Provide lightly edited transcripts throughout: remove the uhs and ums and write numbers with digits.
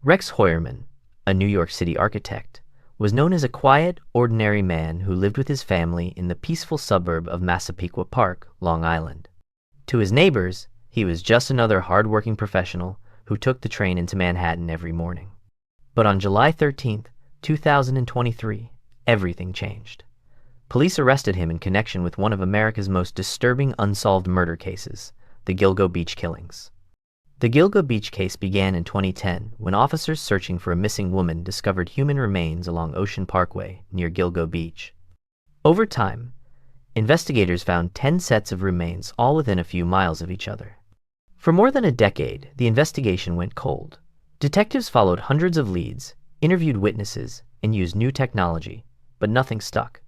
Rex Heuermann, a New York City architect, was known as a quiet, ordinary man who lived with his family in the peaceful suburb of Massapequa Park, Long Island. To his neighbors, he was just another hardworking professional who took the train into Manhattan every morning. But on July 13, 2023, everything changed. Police arrested him in connection with one of America's most disturbing unsolved murder cases, the Gilgo Beach killings. The Gilgo Beach case began in 2010 when officers searching for a missing woman discovered human remains along Ocean Parkway near Gilgo Beach. Over time, investigators found 10 sets of remains all within a few miles of each other. For more than a decade, the investigation went cold. Detectives followed hundreds of leads, interviewed witnesses, and used new technology, but nothing stuck.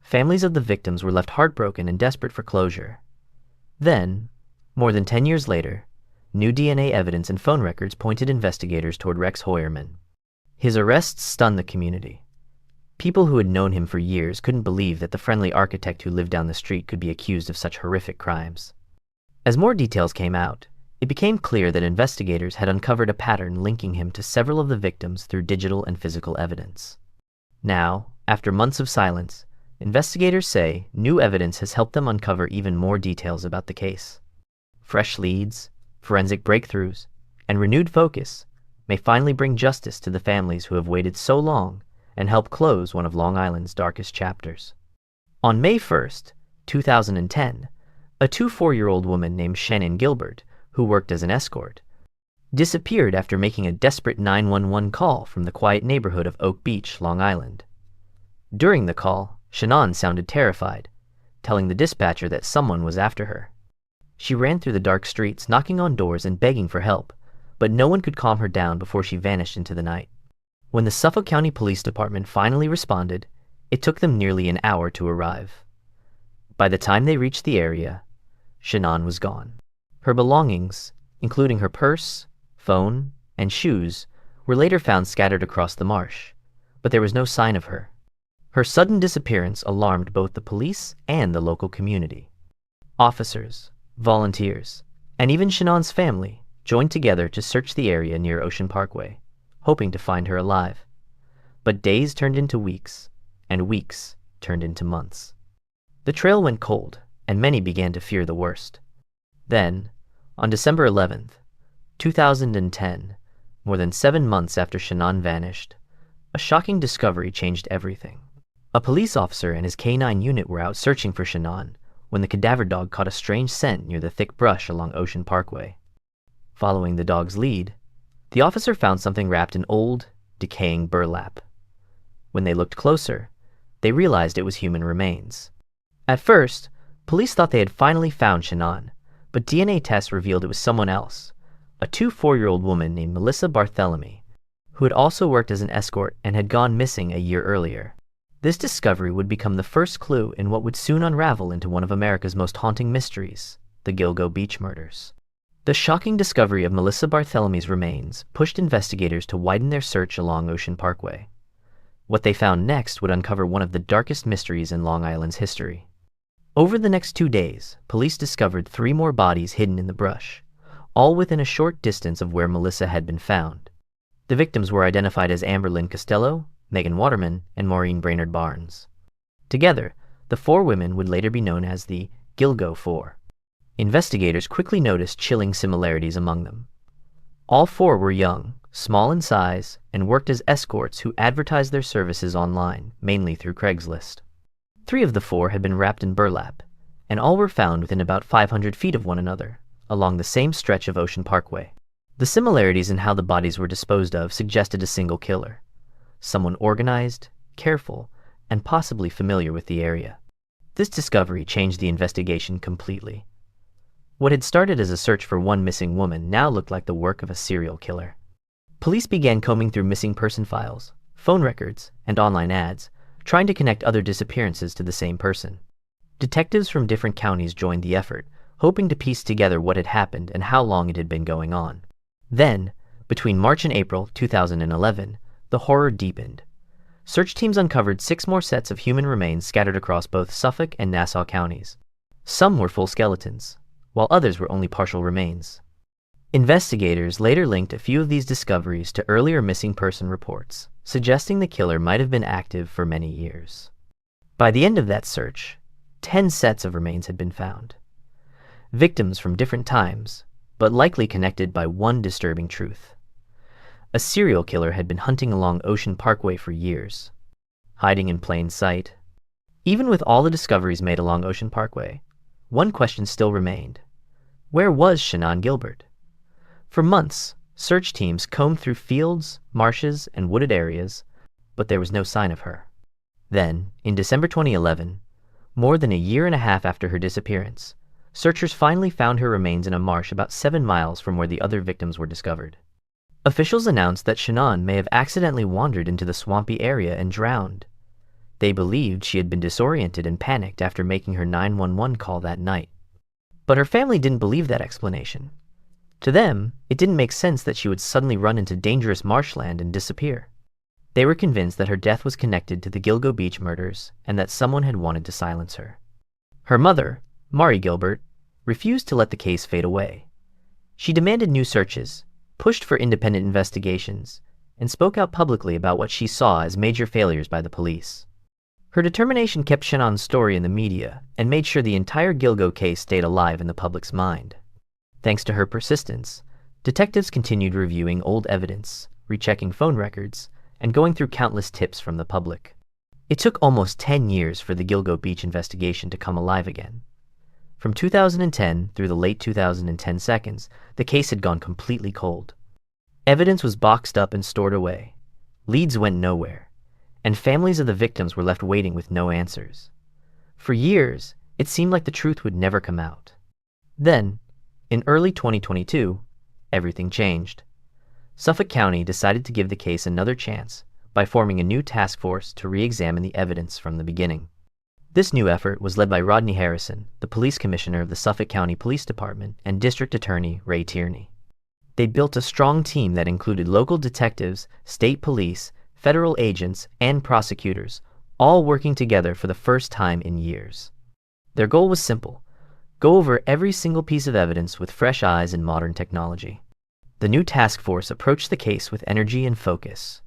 Families of the victims were left heartbroken and desperate for closure. Then, more than 10 years later, new DNA evidence and phone records pointed investigators toward Rex Heuermann. His arrests stunned the community. People who had known him for years couldn't believe that the friendly architect who lived down the street could be accused of such horrific crimes. As more details came out, it became clear that investigators had uncovered a pattern linking him to several of the victims through digital and physical evidence. Now, after months of silence, investigators say new evidence has helped them uncover even more details about the case. Fresh leads, forensic breakthroughs, and renewed focus may finally bring justice to the families who have waited so long and help close one of Long Island's darkest chapters. On May 1st, 2010, a 24-year-old woman named Shannon Gilbert, who worked as an escort, disappeared after making a desperate 911 call from the quiet neighborhood of Oak Beach, Long Island. During the call, Shannon sounded terrified, telling the dispatcher that someone was after her. She ran through the dark streets, knocking on doors and begging for help, but no one could calm her down before she vanished into the night. When the Suffolk County Police Department finally responded, it took them nearly an hour to arrive. By the time they reached the area, Shannon was gone. Her belongings, including her purse, phone, and shoes, were later found scattered across the marsh, but there was no sign of her. Her sudden disappearance alarmed both the police and the local community. Officers, volunteers, and even Shannon's family joined together to search the area near Ocean Parkway, hoping to find her alive. But days turned into weeks, and weeks turned into months. The trail went cold, and many began to fear the worst. Then, on December 11th, 2010, more than 7 months after Shannon vanished, a shocking discovery changed everything. A police officer and his K-9 unit were out searching for Shannon when the cadaver dog caught a strange scent near the thick brush along Ocean Parkway. Following the dog's lead, the officer found something wrapped in old, decaying burlap. When they looked closer, they realized it was human remains. At first, police thought they had finally found Shannon, but DNA tests revealed it was someone else, a 24-year-old woman named Melissa Barthelemy, who had also worked as an escort and had gone missing a year earlier. This discovery would become the first clue in what would soon unravel into one of America's most haunting mysteries, the Gilgo Beach murders. The shocking discovery of Melissa Barthelemy's remains pushed investigators to widen their search along Ocean Parkway. What they found next would uncover one of the darkest mysteries in Long Island's history. Over the next 2 days, police discovered 3 more bodies hidden in the brush, all within a short distance of where Melissa had been found. The victims were identified as Amber Lynn Costello, Megan Waterman, and Maureen Brainerd Barnes. Together, the 4 women would later be known as the Gilgo Four. Investigators quickly noticed chilling similarities among them. All 4 were young, small in size, and worked as escorts who advertised their services online, mainly through Craigslist. 3 of the 4 had been wrapped in burlap, and all were found within about 500 feet of one another, along the same stretch of Ocean Parkway. The similarities in how the bodies were disposed of suggested a single killer, someone organized, careful, and possibly familiar with the area. This discovery changed the investigation completely. What had started as a search for one missing woman now looked like the work of a serial killer. Police began combing through missing person files, phone records, and online ads, trying to connect other disappearances to the same person. Detectives from different counties joined the effort, hoping to piece together what had happened and how long it had been going on. Then, between March and April 2011, the horror deepened. Search teams uncovered 6 more sets of human remains scattered across both Suffolk and Nassau counties. Some were full skeletons, while others were only partial remains. Investigators later linked a few of these discoveries to earlier missing person reports, suggesting the killer might have been active for many years. By the end of that search, 10 sets of remains had been found. Victims from different times, but likely connected by one disturbing truth. A serial killer had been hunting along Ocean Parkway for years, hiding in plain sight. Even with all the discoveries made along Ocean Parkway, one question still remained. Where was Shannon Gilbert? For months, search teams combed through fields, marshes, and wooded areas, but there was no sign of her. Then, in December 2011, more than a year and a half after her disappearance, searchers finally found her remains in a marsh about 7 miles from where the other victims were discovered. Officials announced that Shannon may have accidentally wandered into the swampy area and drowned. They believed she had been disoriented and panicked after making her 911 call that night. But her family didn't believe that explanation. To them, it didn't make sense that she would suddenly run into dangerous marshland and disappear. They were convinced that her death was connected to the Gilgo Beach murders and that someone had wanted to silence her. Her mother, Mari Gilbert, refused to let the case fade away. She demanded new searches, pushed for independent investigations, and spoke out publicly about what she saw as major failures by the police. Her determination kept Shannon's story in the media and made sure the entire Gilgo case stayed alive in the public's mind. Thanks to her persistence, detectives continued reviewing old evidence, rechecking phone records, and going through countless tips from the public. It took almost 10 years for the Gilgo Beach investigation to come alive again. From 2010 through the late 2010 seconds, the case had gone completely cold. Evidence was boxed up and stored away. Leads went nowhere, and families of the victims were left waiting with no answers. For years, it seemed like the truth would never come out. Then, in early 2022, everything changed. Suffolk County decided to give the case another chance by forming a new task force to re-examine the evidence from the beginning. This new effort was led by Rodney Harrison, the police commissioner of the Suffolk County Police Department, and District Attorney Ray Tierney. They built a strong team that included local detectives, state police, federal agents, and prosecutors, all working together for the first time in years. Their goal was simple: go over every single piece of evidence with fresh eyes and modern technology. The new task force approached the case with energy and focus.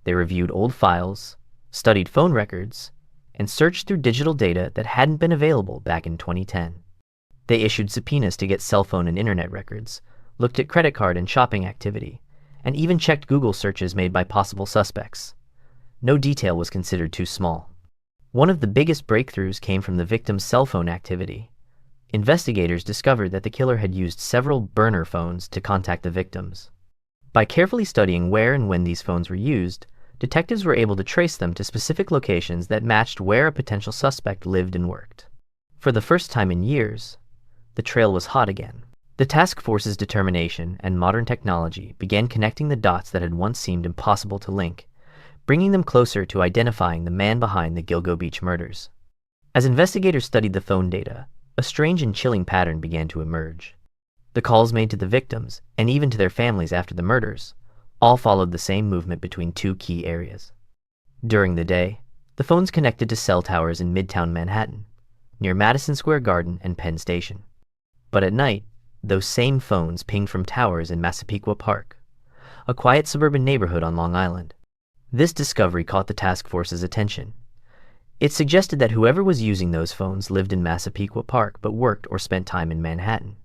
They reviewed old files, studied phone records, and searched through digital data that hadn't been available back in 2010. They issued subpoenas to get cell phone and internet records, looked at credit card and shopping activity, and even checked Google searches made by possible suspects. No detail was considered too small. One of the biggest breakthroughs came from the victim's cell phone activity. Investigators discovered that the killer had used several burner phones to contact the victims. By carefully studying where and when these phones were used, detectives were able to trace them to specific locations that matched where a potential suspect lived and worked. For the first time in years, the trail was hot again. The task force's determination and modern technology began connecting the dots that had once seemed impossible to link, bringing them closer to identifying the man behind the Gilgo Beach murders. As investigators studied the phone data, a strange and chilling pattern began to emerge. The calls made to the victims, and even to their families after the murders, all followed the same movement between two key areas. During the day, the phones connected to cell towers in Midtown Manhattan, near Madison Square Garden and Penn Station. But at night, those same phones pinged from towers in Massapequa Park, a quiet suburban neighborhood on Long Island. This discovery caught the task force's attention. It suggested that whoever was using those phones lived in Massapequa Park but worked or spent time in Manhattan.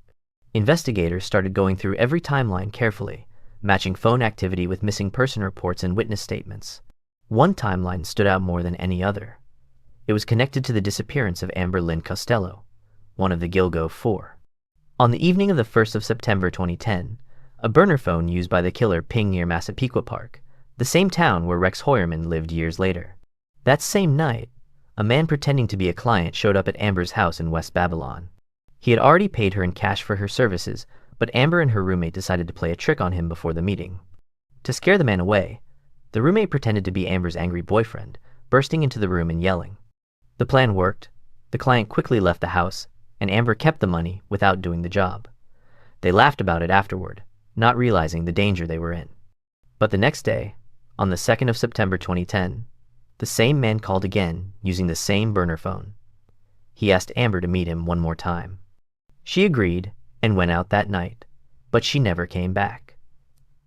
Investigators started going through every timeline carefully, matching phone activity with missing person reports and witness statements. One timeline stood out more than any other. It was connected to the disappearance of Amber Lynn Costello, one of the Gilgo Four. On the evening of the 1st of September 2010, a burner phone used by the killer pinged near Massapequa Park, the same town where Rex Heuermann lived years later. That same night, a man pretending to be a client showed up at Amber's house in West Babylon. He had already paid her in cash for her services, but Amber and her roommate decided to play a trick on him before the meeting. To scare the man away, the roommate pretended to be Amber's angry boyfriend, bursting into the room and yelling. The plan worked. The client quickly left the house, and Amber kept the money without doing the job. They laughed about it afterward, not realizing the danger they were in. But the next day, on the 2nd of September 2010, the same man called again using the same burner phone. He asked Amber to meet him one more time. She agreed and went out that night, but she never came back.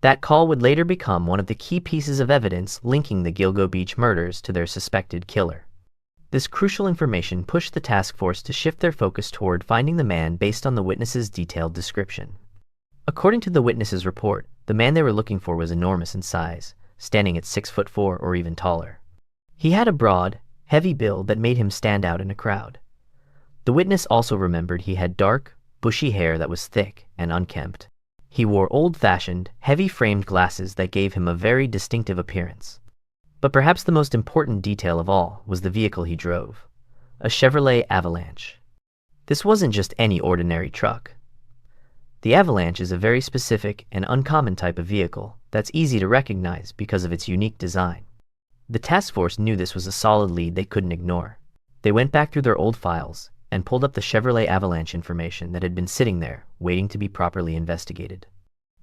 That call would later become one of the key pieces of evidence linking the Gilgo Beach murders to their suspected killer. This crucial information pushed the task force to shift their focus toward finding the man based on the witness's detailed description. According to the witness's report, the man they were looking for was enormous in size, standing at 6'4" or even taller. He had a broad, heavy build that made him stand out in a crowd. The witness also remembered he had dark, bushy hair that was thick and unkempt. He wore old-fashioned, heavy-framed glasses that gave him a very distinctive appearance. But perhaps the most important detail of all was the vehicle he drove, a Chevrolet Avalanche. This wasn't just any ordinary truck. The Avalanche is a very specific and uncommon type of vehicle that's easy to recognize because of its unique design. The task force knew this was a solid lead they couldn't ignore. They went back through their old files and pulled up the Chevrolet Avalanche information that had been sitting there, waiting to be properly investigated.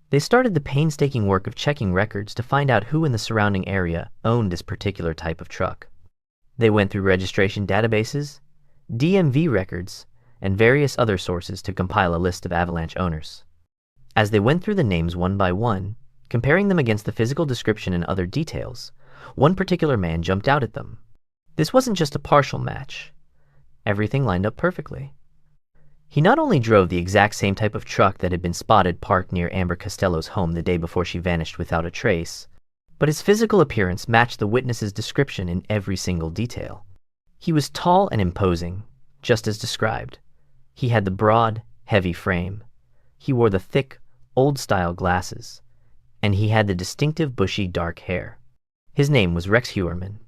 They started the painstaking work of checking records to find out who in the surrounding area owned this particular type of truck. They went through registration databases, DMV records, and various other sources to compile a list of Avalanche owners. As they went through the names one by one, comparing them against the physical description and other details, one particular man jumped out at them. This wasn't just a partial match. Everything lined up perfectly. He not only drove the exact same type of truck that had been spotted parked near Amber Costello's home the day before she vanished without a trace, but his physical appearance matched the witness's description in every single detail. He was tall and imposing, just as described. He had the broad, heavy frame. He wore the thick, old-style glasses, and he had the distinctive bushy dark hair. His name was Rex Heuermann.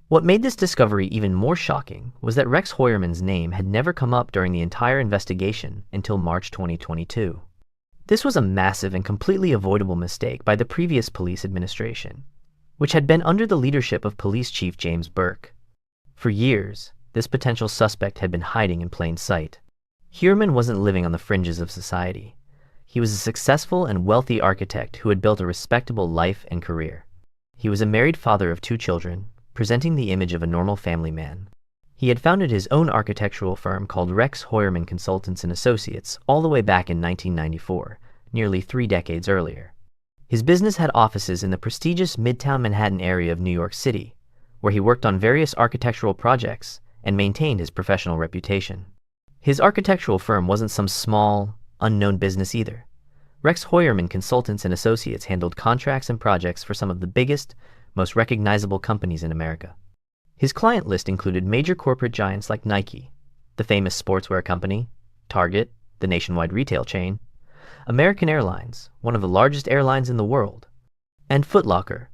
What made this discovery even more shocking was that Rex Heuermann's name had never come up during the entire investigation until March 2022. This was a massive and completely avoidable mistake by the previous police administration, which had been under the leadership of Police Chief James Burke. For years, this potential suspect had been hiding in plain sight. Heuermann wasn't living on the fringes of society. He was a successful and wealthy architect who had built a respectable life and career. He was a married father of 2 children, presenting the image of a normal family man. He had founded his own architectural firm called Rex Heuermann Consultants and Associates all the way back in 1994, nearly 3 decades earlier. His business had offices in the prestigious Midtown Manhattan area of New York City, where he worked on various architectural projects and maintained his professional reputation. His architectural firm wasn't some small, unknown business either. Rex Heuermann Consultants and Associates handled contracts and projects for some of the biggest, most recognizable companies in America. His client list included major corporate giants like Nike, the famous sportswear company, Target, the nationwide retail chain, American Airlines, one of the largest airlines in the world, and Foot Locker,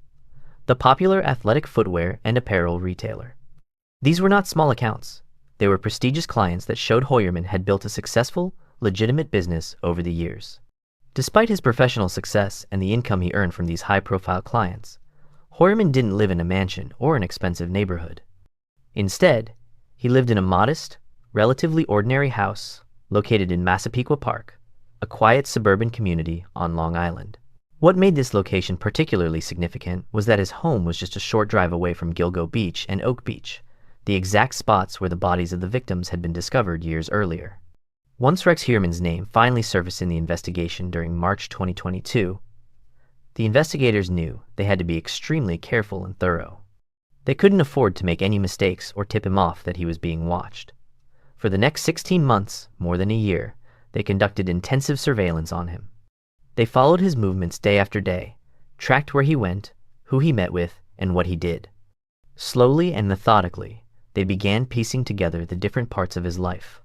the popular athletic footwear and apparel retailer. These were not small accounts. They were prestigious clients that showed Heuermann had built a successful, legitimate business over the years. Despite his professional success and the income he earned from these high-profile clients, Heuermann didn't live in a mansion or an expensive neighborhood. Instead, he lived in a modest, relatively ordinary house located in Massapequa Park, a quiet suburban community on Long Island. What made this location particularly significant was that his home was just a short drive away from Gilgo Beach and Oak Beach, the exact spots where the bodies of the victims had been discovered years earlier. Once Rex Heuermann's name finally surfaced in the investigation during March 2022, the investigators knew they had to be extremely careful and thorough. They couldn't afford to make any mistakes or tip him off that he was being watched. For the next 16 months, more than a year, they conducted intensive surveillance on him. They followed his movements day after day, tracked where he went, who he met with, and what he did. Slowly and methodically, they began piecing together the different parts of his life,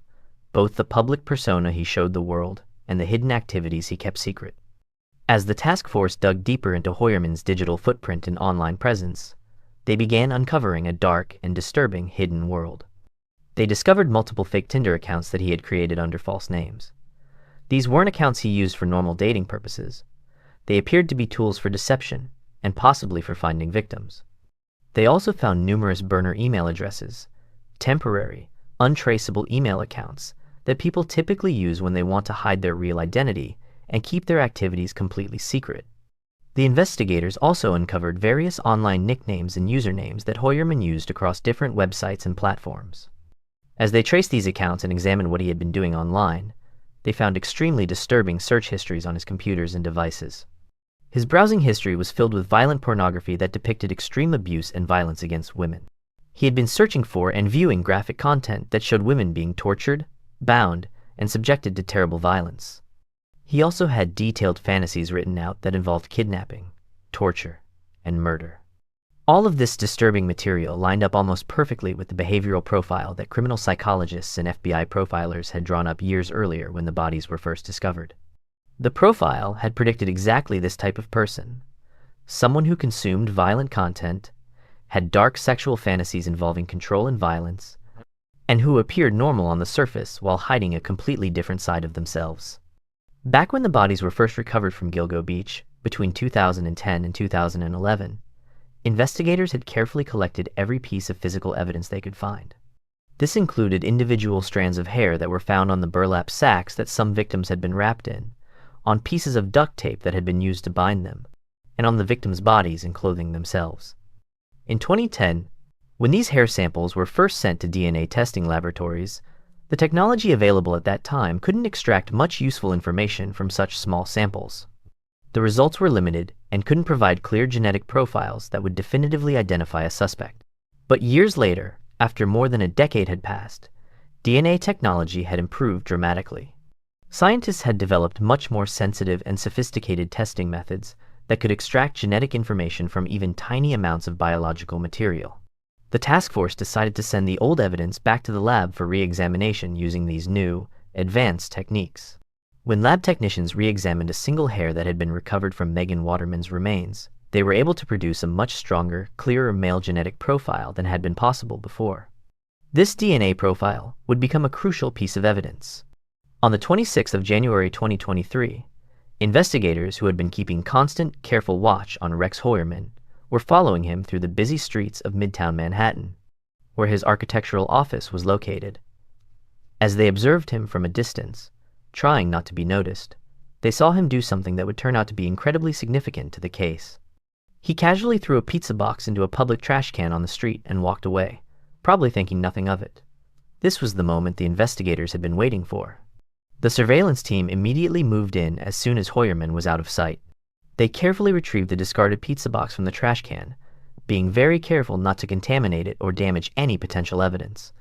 both the public persona he showed the world and the hidden activities he kept secret. As the task force dug deeper into Heuermann's digital footprint and online presence, they began uncovering a dark and disturbing hidden world. They discovered multiple fake Tinder accounts that he had created under false names. These weren't accounts he used for normal dating purposes. They appeared to be tools for deception and possibly for finding victims. They also found numerous burner email addresses, temporary, untraceable email accounts that people typically use when they want to hide their real identity and keep their activities completely secret. The investigators also uncovered various online nicknames and usernames that Heuermann used across different websites and platforms. As they traced these accounts and examined what he had been doing online, they found extremely disturbing search histories on his computers and devices. His browsing history was filled with violent pornography that depicted extreme abuse and violence against women. He had been searching for and viewing graphic content that showed women being tortured, bound, and subjected to terrible violence. He also had detailed fantasies written out that involved kidnapping, torture, and murder. All of this disturbing material lined up almost perfectly with the behavioral profile that criminal psychologists and FBI profilers had drawn up years earlier when the bodies were first discovered. The profile had predicted exactly this type of person: someone who consumed violent content, had dark sexual fantasies involving control and violence, and who appeared normal on the surface while hiding a completely different side of themselves. Back when the bodies were first recovered from Gilgo Beach, between 2010 and 2011, investigators had carefully collected every piece of physical evidence they could find. This included individual strands of hair that were found on the burlap sacks that some victims had been wrapped in, on pieces of duct tape that had been used to bind them, and on the victims' bodies and clothing themselves. In 2010, when these hair samples were first sent to DNA testing laboratories, the technology available at that time couldn't extract much useful information from such small samples. The results were limited and couldn't provide clear genetic profiles that would definitively identify a suspect. But years later, after more than a decade had passed, DNA technology had improved dramatically. Scientists had developed much more sensitive and sophisticated testing methods that could extract genetic information from even tiny amounts of biological material. The task force decided to send the old evidence back to the lab for re-examination using these new, advanced techniques. When lab technicians re-examined a single hair that had been recovered from Megan Waterman's remains, they were able to produce a much stronger, clearer male genetic profile than had been possible before. This DNA profile would become a crucial piece of evidence. On the 26th of January 2023, investigators who had been keeping constant, careful watch on Rex Heuermann were following him through the busy streets of Midtown Manhattan, where his architectural office was located. As they observed him from a distance, trying not to be noticed, they saw him do something that would turn out to be incredibly significant to the case. He casually threw a pizza box into a public trash can on the street and walked away, probably thinking nothing of it. This was the moment the investigators had been waiting for. The surveillance team immediately moved in as soon as Heuermann was out of sight. They carefully retrieved the discarded pizza box from the trash can, being very careful not to contaminate it or damage any potential evidence.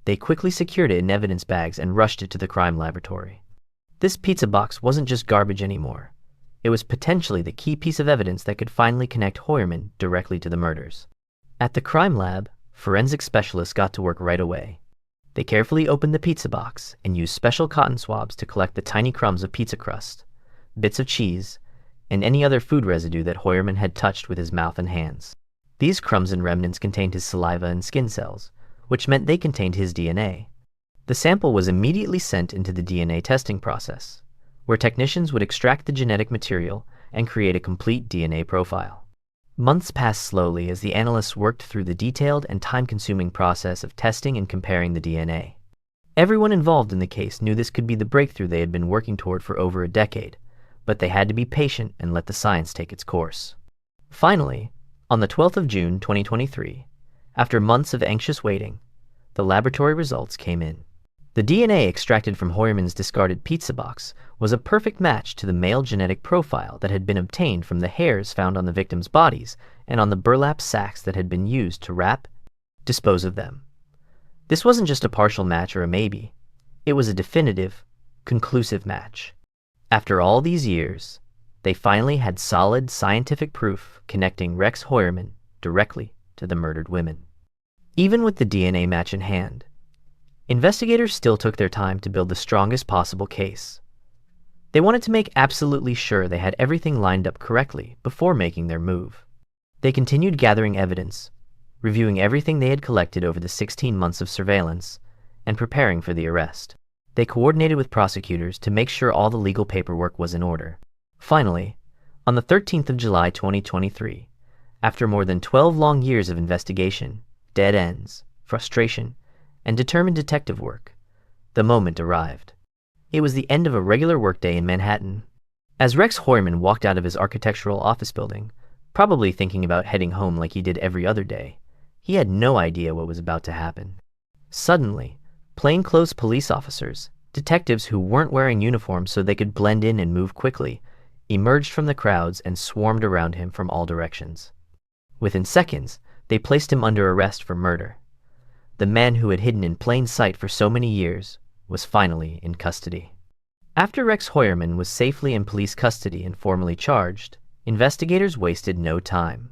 They quickly secured it in evidence bags and rushed it to the crime laboratory. This pizza box wasn't just garbage anymore. It was potentially the key piece of evidence that could finally connect Heuermann directly to the murders. At the crime lab, forensic specialists got to work right away. They carefully opened the pizza box and used special cotton swabs to collect the tiny crumbs of pizza crust, bits of cheese, and any other food residue that Heuermann had touched with his mouth and hands. These crumbs and remnants contained his saliva and skin cells, which meant they contained his DNA. The sample was immediately sent into the DNA testing process, where technicians would extract the genetic material and create a complete DNA profile. Months passed slowly as the analysts worked through the detailed and time-consuming process of testing and comparing the DNA. Everyone involved in the case knew this could be the breakthrough they had been working toward for over a decade, but they had to be patient and let the science take its course. Finally, on the 12th of June 2023, after months of anxious waiting, the laboratory results came in. The DNA extracted from Heuermann's discarded pizza box was a perfect match to the male genetic profile that had been obtained from the hairs found on the victims' bodies and on the burlap sacks that had been used to wrap, dispose of them. This wasn't just a partial match or a maybe. It was a definitive, conclusive match. After all these years, they finally had solid scientific proof connecting Rex Heuermann directly to the murdered women. Even with the DNA match in hand, investigators still took their time to build the strongest possible case. They wanted to make absolutely sure they had everything lined up correctly before making their move. They continued gathering evidence, reviewing everything they had collected over the 16 months of surveillance, and preparing for the arrest. They coordinated with prosecutors to make sure all the legal paperwork was in order. Finally, on the 13th of July 2023, after more than 12 long years of investigation, dead ends, frustration, and determined detective work, the moment arrived. It was the end of a regular workday in Manhattan. As Rex Heuermann walked out of his architectural office building, probably thinking about heading home like he did every other day, he had no idea what was about to happen. Suddenly, plainclothes police officers, Detectives who weren't wearing uniforms so they could blend in and move quickly emerged from the crowds and swarmed around him from all directions. Within seconds, they placed him under arrest for murder. The man who had hidden in plain sight for so many years was finally in custody. After Rex Heuermann was safely in police custody and formally charged, investigators wasted no time.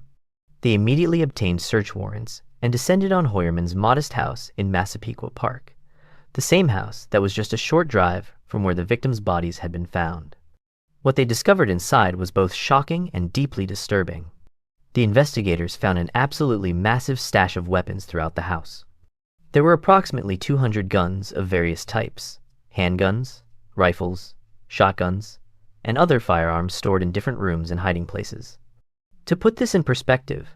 They immediately obtained search warrants and descended on Heuermann's modest house in Massapequa Park, the same house that was just a short drive from where the victims' bodies had been found. What they discovered inside was both shocking and deeply disturbing. The investigators found an absolutely massive stash of weapons throughout the house. There were approximately 200 guns of various types, handguns, rifles, shotguns, and other firearms stored in different rooms and hiding places. To put this in perspective,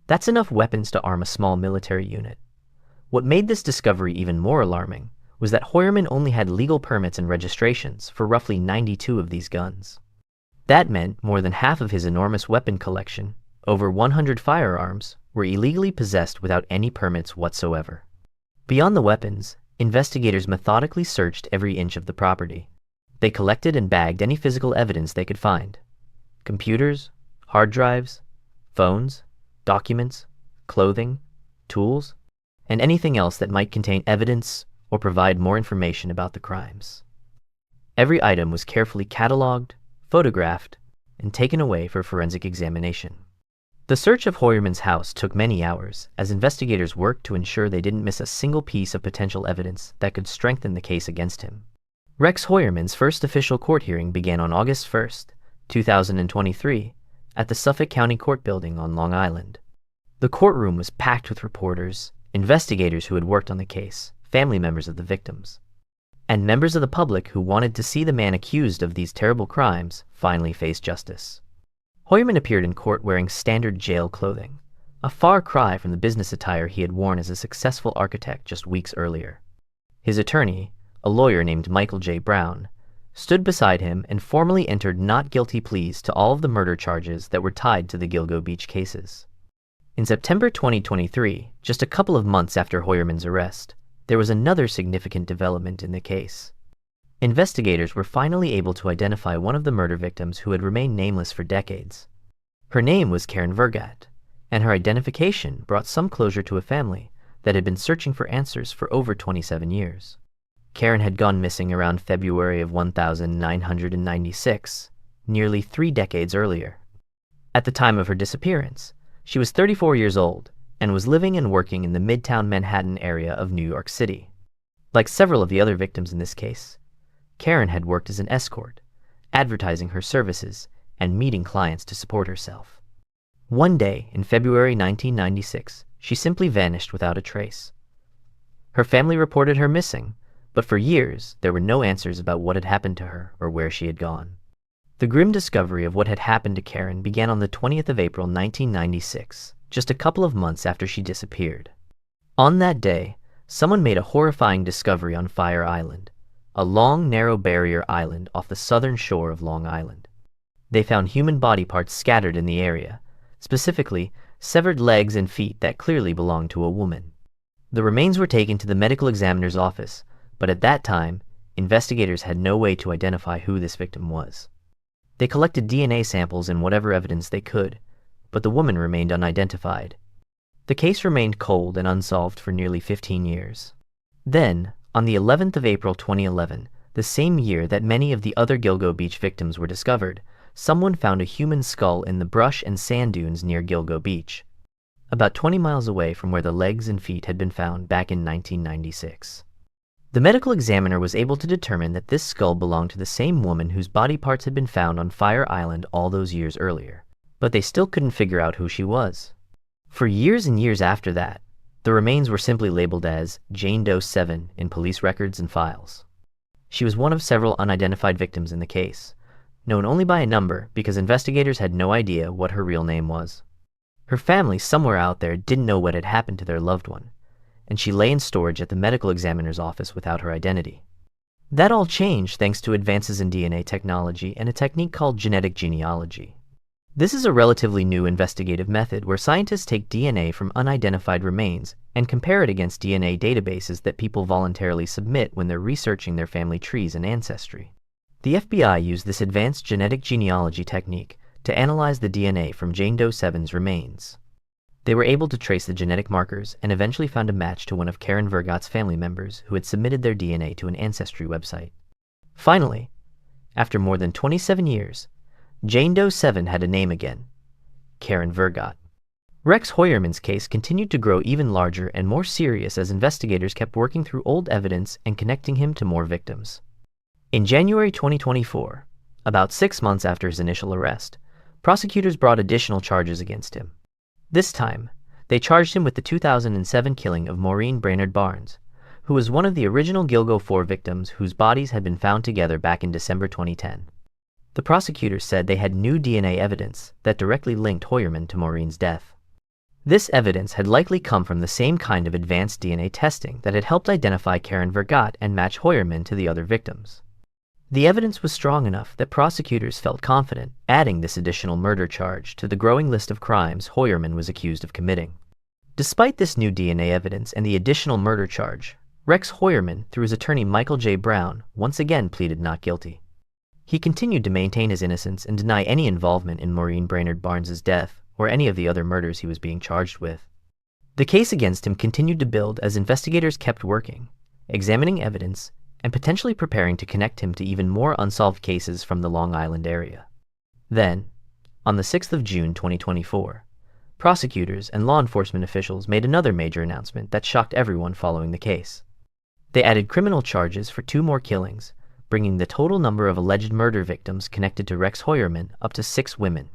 that's enough weapons to arm a small military unit. What made this discovery even more alarming was that Heuermann only had legal permits and registrations for roughly 92 of these guns. That meant more than half of his enormous weapon collection, over 100 firearms, were illegally possessed without any permits whatsoever. Beyond the weapons, investigators methodically searched every inch of the property. They collected and bagged any physical evidence they could find: computers, hard drives, phones, documents, clothing, tools, and anything else that might contain evidence or provide more information about the crimes. Every item was carefully cataloged, photographed, and taken away for forensic examination. The search of Heuermann's house took many hours as investigators worked to ensure they didn't miss a single piece of potential evidence that could strengthen the case against him. Rex Heuermann's first official court hearing began on August 1st, 2023, at the Suffolk County Court Building on Long Island. The courtroom was packed with reporters, investigators who had worked on the case, family members of the victims, and members of the public who wanted to see the man accused of these terrible crimes finally face justice. Heuermann appeared in court wearing standard jail clothing, a far cry from the business attire he had worn as a successful architect just weeks earlier. His attorney, a lawyer named Michael J. Brown, stood beside him and formally entered not guilty pleas to all of the murder charges that were tied to the Gilgo Beach cases. In September 2023, just a couple of months after Heuermann's arrest, there was another significant development in the case. Investigators were finally able to identify one of the murder victims who had remained nameless for decades. Her name was Karen Vergat, and her identification brought some closure to a family that had been searching for answers for over 27 years. Karen had gone missing around February of 1996, nearly 3 decades earlier. At the time of her disappearance, she was 34 years old and was living and working in the Midtown Manhattan area of New York City. Like several of the other victims in this case, Karen had worked as an escort, advertising her services and meeting clients to support herself. One day in February 1996, she simply vanished without a trace. Her family reported her missing, but for years there were no answers about what had happened to her or where she had gone. The grim discovery of what had happened to Karen began on the 20th of April 1996, just a couple of months after she disappeared. On that day, someone made a horrifying discovery on Fire Island, a long, narrow barrier island off the southern shore of Long Island. They found human body parts scattered in the area, specifically severed legs and feet that clearly belonged to a woman. The remains were taken to the medical examiner's office, but at that time, investigators had no way to identify who this victim was. They collected DNA samples and whatever evidence they could, but the woman remained unidentified. The case remained cold and unsolved for nearly 15 years. Then, on the 11th of April 2011, the same year that many of the other Gilgo Beach victims were discovered, someone found a human skull in the brush and sand dunes near Gilgo Beach, about 20 miles away from where the legs and feet had been found back in 1996. The medical examiner was able to determine that this skull belonged to the same woman whose body parts had been found on Fire Island all those years earlier, but they still couldn't figure out who she was. For years and years after that, the remains were simply labeled as Jane Doe 7 in police records and files. She was one of several unidentified victims in the case, known only by a number because investigators had no idea what her real name was. Her family somewhere out there didn't know what had happened to their loved one, and she lay in storage at the medical examiner's office without her identity. That all changed thanks to advances in DNA technology and a technique called genetic genealogy. This is a relatively new investigative method where scientists take DNA from unidentified remains and compare it against DNA databases that people voluntarily submit when they're researching their family trees and ancestry. The FBI used this advanced genetic genealogy technique to analyze the DNA from Jane Doe 7's remains. They were able to trace the genetic markers and eventually found a match to one of Karen Vergott's family members who had submitted their DNA to an ancestry website. Finally, after more than 27 years, Jane Doe 7 had a name again: Karen Vergott. Rex Heuermann's case continued to grow even larger and more serious as investigators kept working through old evidence and connecting him to more victims. In January 2024, about 6 months after his initial arrest, prosecutors brought additional charges against him. This time, they charged him with the 2007 killing of Maureen Brainerd Barnes, who was one of the original Gilgo 4 victims whose bodies had been found together back in December 2010. The prosecutors said they had new DNA evidence that directly linked Heuermann to Maureen's death. This evidence had likely come from the same kind of advanced DNA testing that had helped identify Karen Vergott and match Heuermann to the other victims. The evidence was strong enough that prosecutors felt confident adding this additional murder charge to the growing list of crimes Heuermann was accused of committing. Despite this new DNA evidence and the additional murder charge, Rex Heuermann, through his attorney Michael J. Brown, once again pleaded not guilty. He continued to maintain his innocence and deny any involvement in Maureen Brainerd Barnes' death or any of the other murders he was being charged with. The case against him continued to build as investigators kept working, examining evidence, and potentially preparing to connect him to even more unsolved cases from the Long Island area. Then, on the 6th of June 2024, prosecutors and law enforcement officials made another major announcement that shocked everyone following the case. They added criminal charges for 2 more killings, bringing the total number of alleged murder victims connected to Rex Heuermann up to 6 women.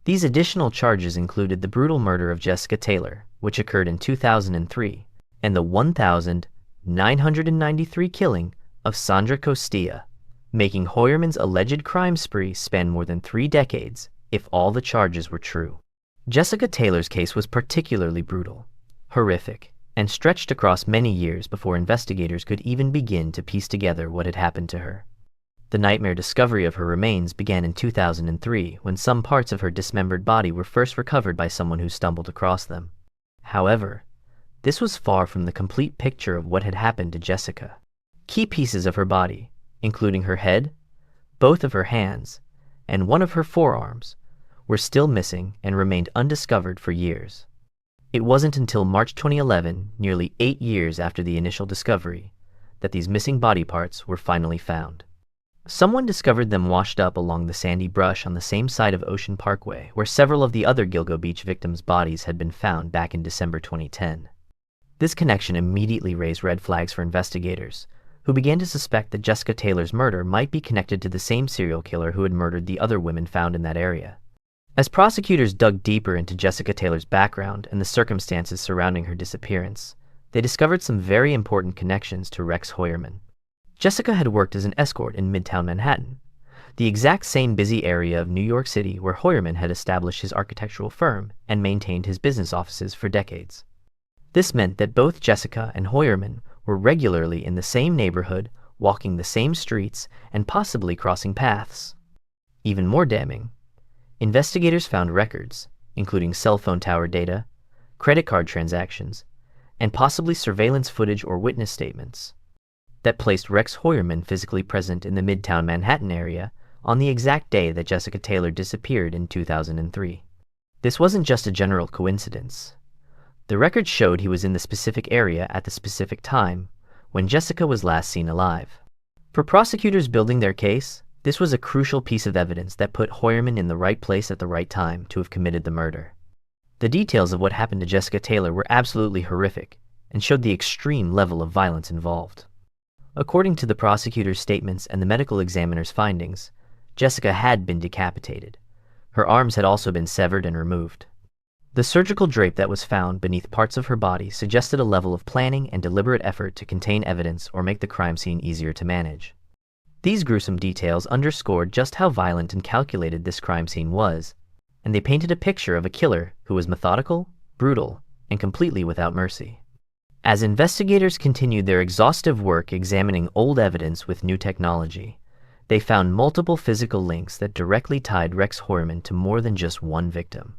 These additional charges included the brutal murder of Jessica Taylor, which occurred in 2003, and the 1,993 killing of Sandra Costilla, making Heuermann's alleged crime spree span more than 3 decades if all the charges were true. Jessica Taylor's case was particularly brutal, horrific, and stretched across many years before investigators could even begin to piece together what had happened to her. The nightmare discovery of her remains began in 2003 when some parts of her dismembered body were first recovered by someone who stumbled across them. However, this was far from the complete picture of what had happened to Jessica. Key pieces of her body, including her head, both of her hands, and one of her forearms, were still missing and remained undiscovered for years. It wasn't until March 2011, nearly 8 years after the initial discovery, that these missing body parts were finally found. Someone discovered them washed up along the sandy brush on the same side of Ocean Parkway where several of the other Gilgo Beach victims' bodies had been found back in December 2010. This connection immediately raised red flags for investigators, who began to suspect that Jessica Taylor's murder might be connected to the same serial killer who had murdered the other women found in that area. As prosecutors dug deeper into Jessica Taylor's background and the circumstances surrounding her disappearance, they discovered some very important connections to Rex Heuermann. Jessica had worked as an escort in Midtown Manhattan, the exact same busy area of New York City where Heuermann had established his architectural firm and maintained his business offices for decades. This meant that both Jessica and Heuermann were regularly in the same neighborhood, walking the same streets, and possibly crossing paths. Even more damning, investigators found records, including cell phone tower data, credit card transactions, and possibly surveillance footage or witness statements, that placed Rex Heuermann physically present in the Midtown Manhattan area on the exact day that Jessica Taylor disappeared in 2003. This wasn't just a general coincidence. The records showed he was in the specific area at the specific time when Jessica was last seen alive. For prosecutors building their case, this was a crucial piece of evidence that put Heuermann in the right place at the right time to have committed the murder. The details of what happened to Jessica Taylor were absolutely horrific and showed the extreme level of violence involved. According to the prosecutor's statements and the medical examiner's findings, Jessica had been decapitated. Her arms had also been severed and removed. The surgical drape that was found beneath parts of her body suggested a level of planning and deliberate effort to contain evidence or make the crime scene easier to manage. These gruesome details underscored just how violent and calculated this crime scene was, and they painted a picture of a killer who was methodical, brutal, and completely without mercy. As investigators continued their exhaustive work examining old evidence with new technology, they found multiple physical links that directly tied Rex Heuermann to more than just one victim.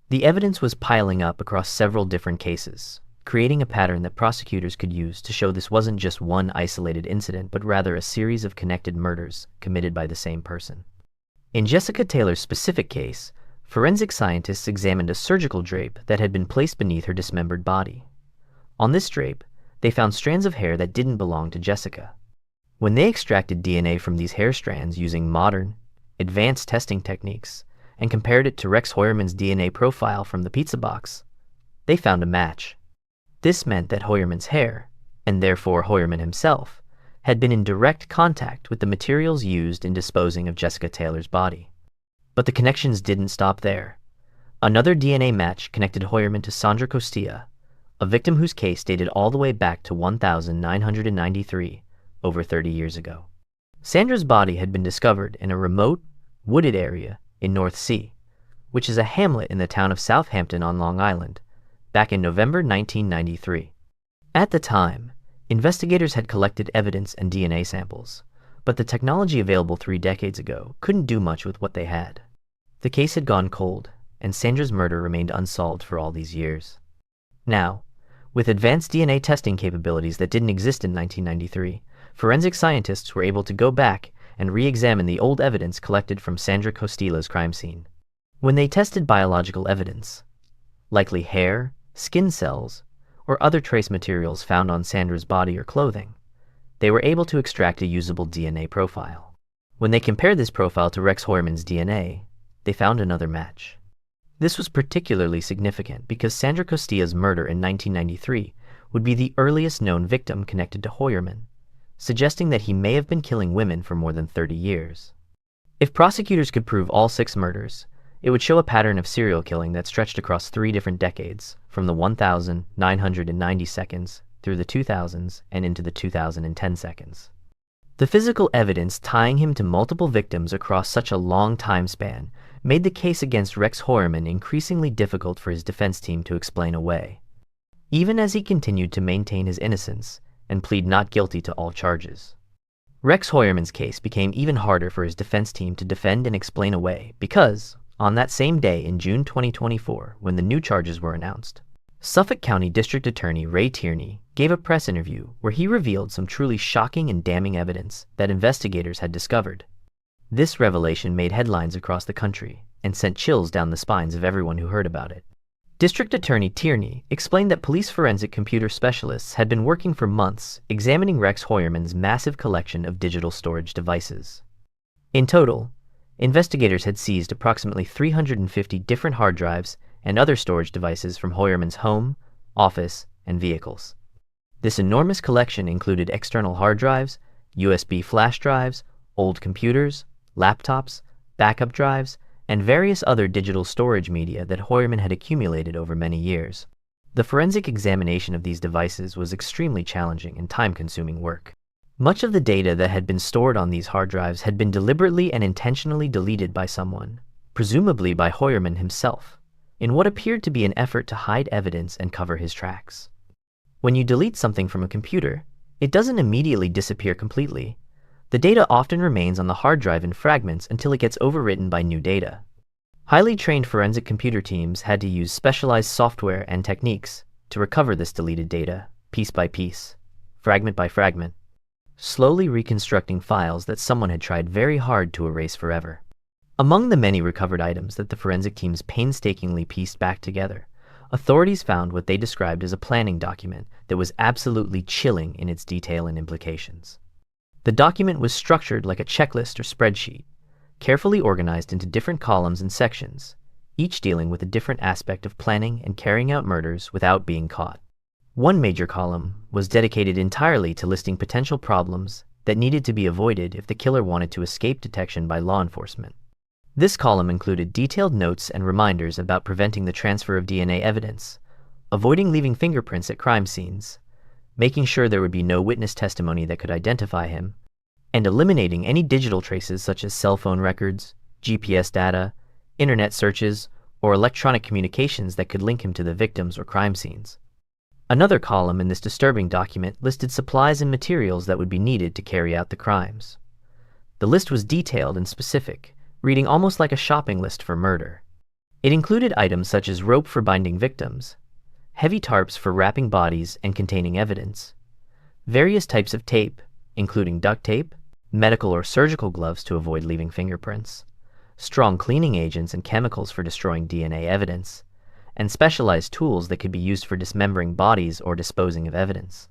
The evidence was piling up across several different cases, creating a pattern that prosecutors could use to show this wasn't just one isolated incident, but rather a series of connected murders committed by the same person. In Jessica Taylor's specific case, forensic scientists examined a surgical drape that had been placed beneath her dismembered body. On this drape, they found strands of hair that didn't belong to Jessica. When they extracted DNA from these hair strands using modern, advanced testing techniques and compared it to Rex Heuermann's DNA profile from the pizza box, they found a match. This meant that Heuermann's hair, and therefore Heuermann himself, had been in direct contact with the materials used in disposing of Jessica Taylor's body. But the connections didn't stop there. Another DNA match connected Heuermann to Sandra Costilla, a victim whose case dated all the way back to 1993, over 30 years ago. Sandra's body had been discovered in a remote, wooded area in North Sea, which is a hamlet in the town of Southampton on Long Island, back in November 1993. At the time, investigators had collected evidence and DNA samples, but the technology available 3 decades ago couldn't do much with what they had. The case had gone cold, and Sandra's murder remained unsolved for all these years. Now, with advanced DNA testing capabilities that didn't exist in 1993, forensic scientists were able to go back and re-examine the old evidence collected from Sandra Costilla's crime scene. When they tested biological evidence, likely hair, skin cells, or other trace materials found on Sandra's body or clothing, they were able to extract a usable DNA profile. When they compared this profile to Rex Heuermann's DNA, they found another match. This was particularly significant because Sandra Costilla's murder in 1993 would be the earliest known victim connected to Heuermann, suggesting that he may have been killing women for more than 30 years. If prosecutors could prove all 6 murders, it would show a pattern of serial killing that stretched across 3 different decades, from the 1990 seconds through the 2000s and into the 2010 seconds. The physical evidence tying him to multiple victims across such a long time span made the case against Rex Heuermann increasingly difficult for his defense team to explain away, even as he continued to maintain his innocence and plead not guilty to all charges. Rex Heuermann's case became even harder for his defense team to defend and explain away because, on that same day in June 2024, when the new charges were announced, Suffolk County District Attorney Ray Tierney gave a press interview where he revealed some truly shocking and damning evidence that investigators had discovered. This revelation made headlines across the country and sent chills down the spines of everyone who heard about it. District Attorney Tierney explained that police forensic computer specialists had been working for months examining Rex Heuermann's massive collection of digital storage devices. In total, investigators had seized approximately 350 different hard drives and other storage devices from Heuermann's home, office, and vehicles. This enormous collection included external hard drives, USB flash drives, old computers, laptops, backup drives, and various other digital storage media that Heuermann had accumulated over many years. The forensic examination of these devices was extremely challenging and time-consuming work. Much of the data that had been stored on these hard drives had been deliberately and intentionally deleted by someone, presumably by Heuermann himself, in what appeared to be an effort to hide evidence and cover his tracks. When you delete something from a computer, it doesn't immediately disappear completely. The data often remains on the hard drive in fragments until it gets overwritten by new data. Highly trained forensic computer teams had to use specialized software and techniques to recover this deleted data, piece by piece, fragment by fragment, slowly reconstructing files that someone had tried very hard to erase forever. Among the many recovered items that the forensic teams painstakingly pieced back together, authorities found what they described as a planning document that was absolutely chilling in its detail and implications. The document was structured like a checklist or spreadsheet, carefully organized into different columns and sections, each dealing with a different aspect of planning and carrying out murders without being caught. One major column was dedicated entirely to listing potential problems that needed to be avoided if the killer wanted to escape detection by law enforcement. This column included detailed notes and reminders about preventing the transfer of DNA evidence, avoiding leaving fingerprints at crime scenes, making sure there would be no witness testimony that could identify him, and eliminating any digital traces such as cell phone records, GPS data, internet searches, or electronic communications that could link him to the victims or crime scenes. Another column in this disturbing document listed supplies and materials that would be needed to carry out the crimes. The list was detailed and specific, reading almost like a shopping list for murder. It included items such as rope for binding victims, heavy tarps for wrapping bodies and containing evidence, various types of tape, including duct tape, medical or surgical gloves to avoid leaving fingerprints, strong cleaning agents and chemicals for destroying DNA evidence, and specialized tools that could be used for dismembering bodies or disposing of evidence.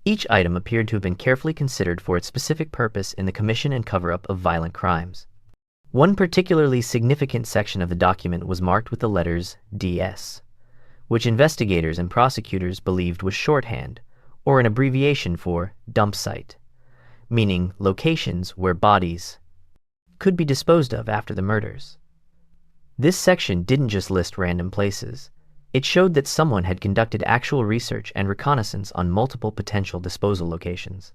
Each item appeared to have been carefully considered for its specific purpose in the commission and cover-up of violent crimes. One particularly significant section of the document was marked with the letters DS, which investigators and prosecutors believed was shorthand, or an abbreviation for dump site, meaning locations where bodies could be disposed of after the murders. This section didn't just list random places. It showed that someone had conducted actual research and reconnaissance on multiple potential disposal locations.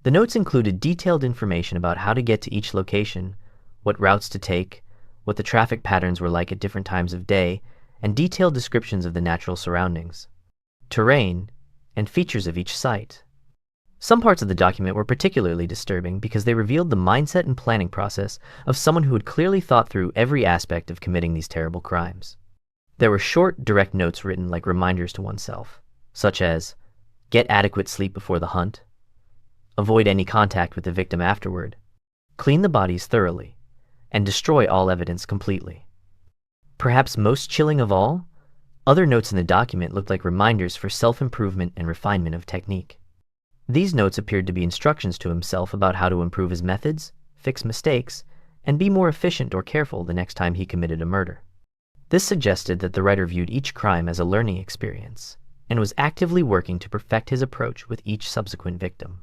The notes included detailed information about how to get to each location, what routes to take, what the traffic patterns were like at different times of day, and detailed descriptions of the natural surroundings, terrain, and features of each site. Some parts of the document were particularly disturbing because they revealed the mindset and planning process of someone who had clearly thought through every aspect of committing these terrible crimes. There were short, direct notes written like reminders to oneself, such as, get adequate sleep before the hunt, avoid any contact with the victim afterward, clean the bodies thoroughly, and destroy all evidence completely. Perhaps most chilling of all, other notes in the document looked like reminders for self-improvement and refinement of technique. These notes appeared to be instructions to himself about how to improve his methods, fix mistakes, and be more efficient or careful the next time he committed a murder. This suggested that the writer viewed each crime as a learning experience and was actively working to perfect his approach with each subsequent victim.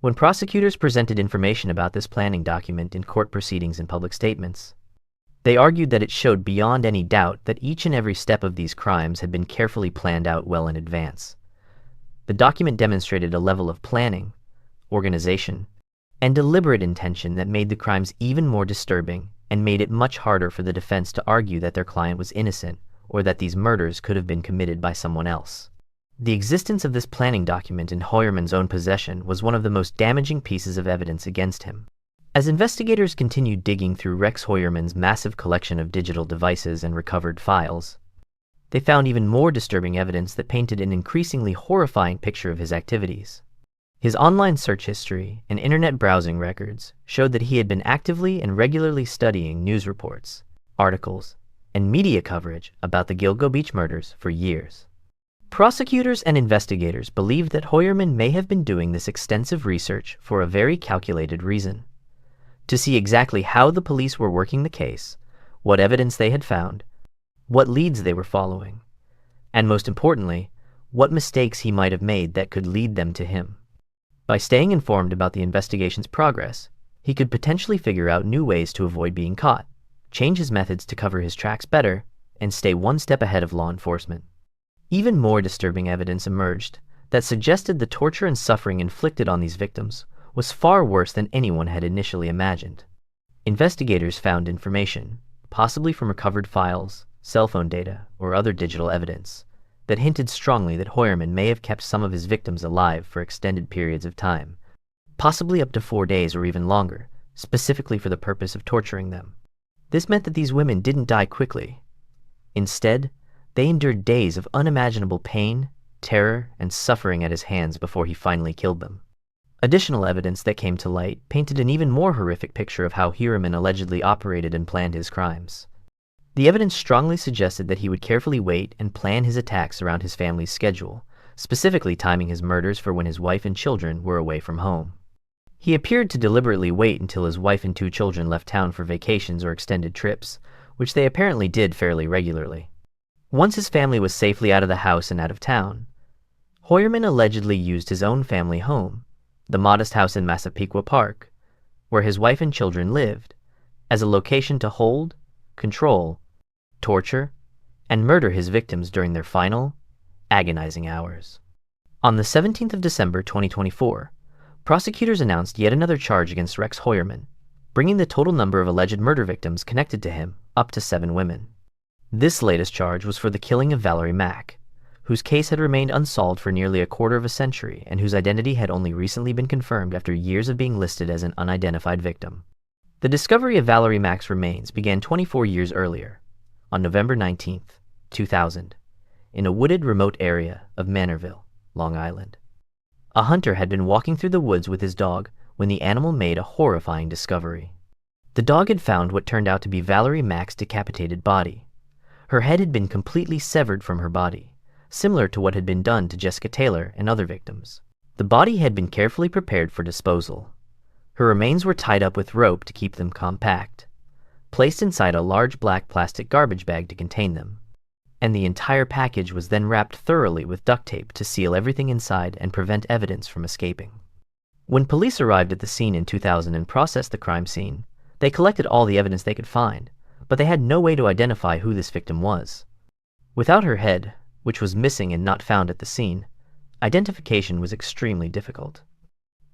When prosecutors presented information about this planning document in court proceedings and public statements, they argued that it showed beyond any doubt that each and every step of these crimes had been carefully planned out well in advance. The document demonstrated a level of planning, organization, and deliberate intention that made the crimes even more disturbing and made it much harder for the defense to argue that their client was innocent or that these murders could have been committed by someone else. The existence of this planning document in Heuermann's own possession was one of the most damaging pieces of evidence against him. As investigators continued digging through Rex Heuermann's massive collection of digital devices and recovered files, they found even more disturbing evidence that painted an increasingly horrifying picture of his activities. His online search history and internet browsing records showed that he had been actively and regularly studying news reports, articles, and media coverage about the Gilgo Beach murders for years. Prosecutors and investigators believed that Heuermann may have been doing this extensive research for a very calculated reason: to see exactly how the police were working the case, what evidence they had found, what leads they were following, and most importantly, what mistakes he might have made that could lead them to him. By staying informed about the investigation's progress, he could potentially figure out new ways to avoid being caught, change his methods to cover his tracks better, and stay one step ahead of law enforcement. Even more disturbing evidence emerged that suggested the torture and suffering inflicted on these victims was far worse than anyone had initially imagined. Investigators found information, possibly from recovered files, cell phone data, or other digital evidence, that hinted strongly that Heuermann may have kept some of his victims alive for extended periods of time, possibly up to 4 days or even longer, specifically for the purpose of torturing them. This meant that these women didn't die quickly. Instead, they endured days of unimaginable pain, terror, and suffering at his hands before he finally killed them. Additional evidence that came to light painted an even more horrific picture of how Heuermann allegedly operated and planned his crimes. The evidence strongly suggested that he would carefully wait and plan his attacks around his family's schedule, specifically timing his murders for when his wife and children were away from home. He appeared to deliberately wait until his wife and 2 children left town for vacations or extended trips, which they apparently did fairly regularly. Once his family was safely out of the house and out of town, Heuermann allegedly used his own family home, the modest house in Massapequa Park, where his wife and children lived, as a location to hold, control, torture, and murder his victims during their final, agonizing hours. On the 17th of December 2024, prosecutors announced yet another charge against Rex Heuermann, bringing the total number of alleged murder victims connected to him up to 7 women. This latest charge was for the killing of Valerie Mack, whose case had remained unsolved for nearly a quarter of a century and whose identity had only recently been confirmed after years of being listed as an unidentified victim. The discovery of Valerie Mack's remains began 24 years earlier, on November 19, 2000, in a wooded, remote area of Manorville, Long Island. A hunter had been walking through the woods with his dog when the animal made a horrifying discovery. The dog had found what turned out to be Valerie Mack's decapitated body. Her head had been completely severed from her body, similar to what had been done to Jessica Taylor and other victims. The body had been carefully prepared for disposal. Her remains were tied up with rope to keep them compact, placed inside a large black plastic garbage bag to contain them, and the entire package was then wrapped thoroughly with duct tape to seal everything inside and prevent evidence from escaping. When police arrived at the scene in 2000 and processed the crime scene, they collected all the evidence they could find, but they had no way to identify who this victim was. Without her head, which was missing and not found at the scene, identification was extremely difficult.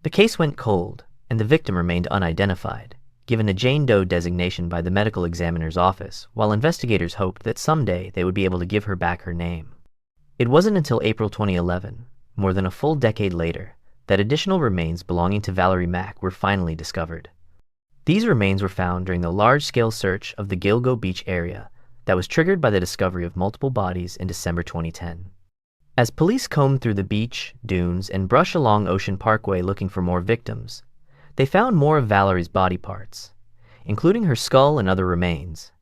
The case went cold, and the victim remained unidentified, given a Jane Doe designation by the medical examiner's office, while investigators hoped that someday they would be able to give her back her name. It wasn't until April 2011, more than a full decade later, that additional remains belonging to Valerie Mack were finally discovered. These remains were found during the large-scale search of the Gilgo Beach area that was triggered by the discovery of multiple bodies in December 2010. As police combed through the beach, dunes, and brush along Ocean Parkway looking for more victims, they found more of Valerie's body parts, including her skull and other remains,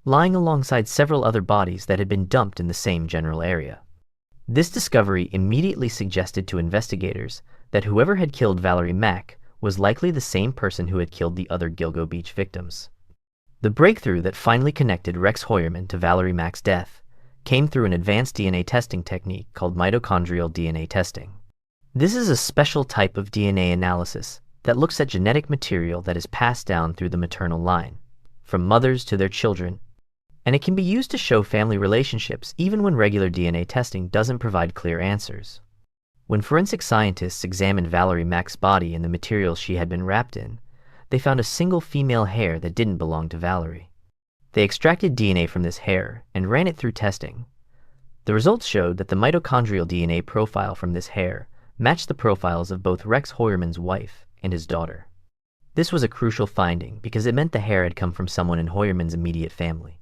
lying alongside several other bodies that had been dumped in the same general area. This discovery immediately suggested to investigators that whoever had killed Valerie Mack was likely the same person who had killed the other Gilgo Beach victims. The breakthrough that finally connected Rex Heuermann to Valerie Mack's death came through an advanced DNA testing technique called mitochondrial DNA testing. This is a special type of DNA analysis that looks at genetic material that is passed down through the maternal line, from mothers to their children, and it can be used to show family relationships even when regular DNA testing doesn't provide clear answers. When forensic scientists examined Valerie Mack's body and the materials she had been wrapped in, they found a single female hair that didn't belong to Valerie. They extracted DNA from this hair and ran it through testing. The results showed that the mitochondrial DNA profile from this hair matched the profiles of both Rex Heuermann's wife and his daughter. This was a crucial finding because it meant the hair had come from someone in Heuermann's immediate family.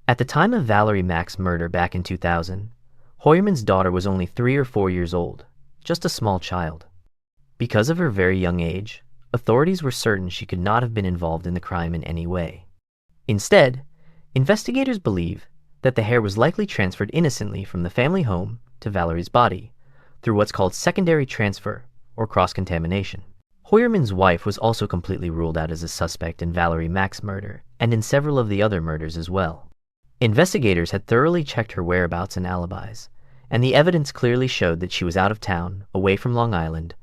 At the time of Valerie Mack's murder back in 2000, Heuermann's daughter was only 3 or 4 years old, just a small child. Because of her very young age, authorities were certain she could not have been involved in the crime in any way. Instead, investigators believe that the hair was likely transferred innocently from the family home to Valerie's body through what's called secondary transfer or cross-contamination. Heuermann's wife was also completely ruled out as a suspect in Valerie Mack's murder and in several of the other murders as well. Investigators had thoroughly checked her whereabouts and alibis, and the evidence clearly showed that she was out of town, away from Long Island,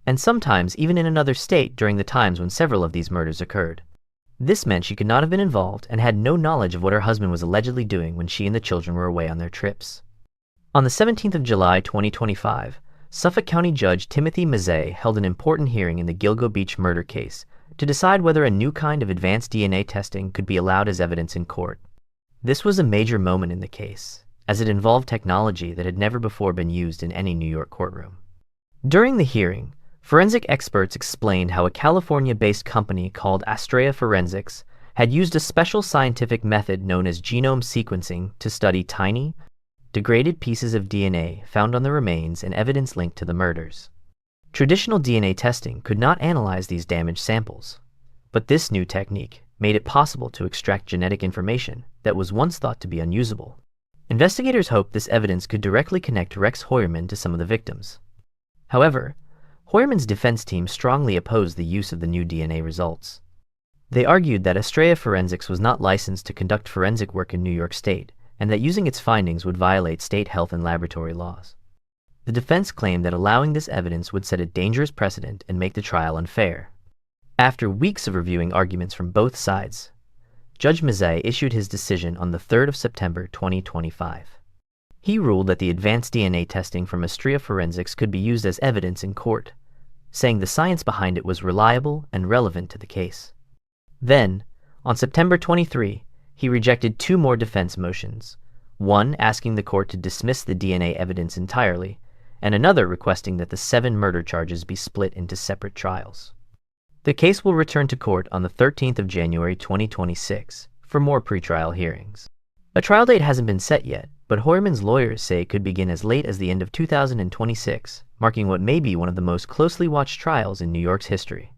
and sometimes even in another state during the times when several of these murders occurred. This meant she could not have been involved and had no knowledge of what her husband was allegedly doing when she and the children were away on their trips. On the 17th of July 2025, Suffolk County Judge Timothy Mazzei held an important hearing in the Gilgo Beach murder case to decide whether a new kind of advanced DNA testing could be allowed as evidence in court. This was a major moment in the case, as it involved technology that had never before been used in any New York courtroom. During the hearing, forensic experts explained how a California-based company called Astrea Forensics had used a special scientific method known as genome sequencing to study tiny, degraded pieces of DNA found on the remains and evidence linked to the murders. Traditional DNA testing could not analyze these damaged samples, but this new technique made it possible to extract genetic information that was once thought to be unusable. Investigators hoped this evidence could directly connect Rex Heuermann to some of the victims. However, Heuermann's defense team strongly opposed the use of the new DNA results. They argued that Astrea Forensics was not licensed to conduct forensic work in New York State, and that using its findings would violate state health and laboratory laws. The defense claimed that allowing this evidence would set a dangerous precedent and make the trial unfair. After weeks of reviewing arguments from both sides, Judge Mazzei issued his decision on the 3rd of September 2025. He ruled that the advanced DNA testing from Astrea Forensics could be used as evidence in court, saying the science behind it was reliable and relevant to the case. Then, on September 23, he rejected 2 more defense motions, one asking the court to dismiss the DNA evidence entirely, and another requesting that the 7 murder charges be split into separate trials. The case will return to court on the 13th of January 2026 for more pretrial hearings. A trial date hasn't been set yet, but Heuermann's lawyers say it could begin as late as the end of 2026, marking what may be one of the most closely watched trials in New York's history.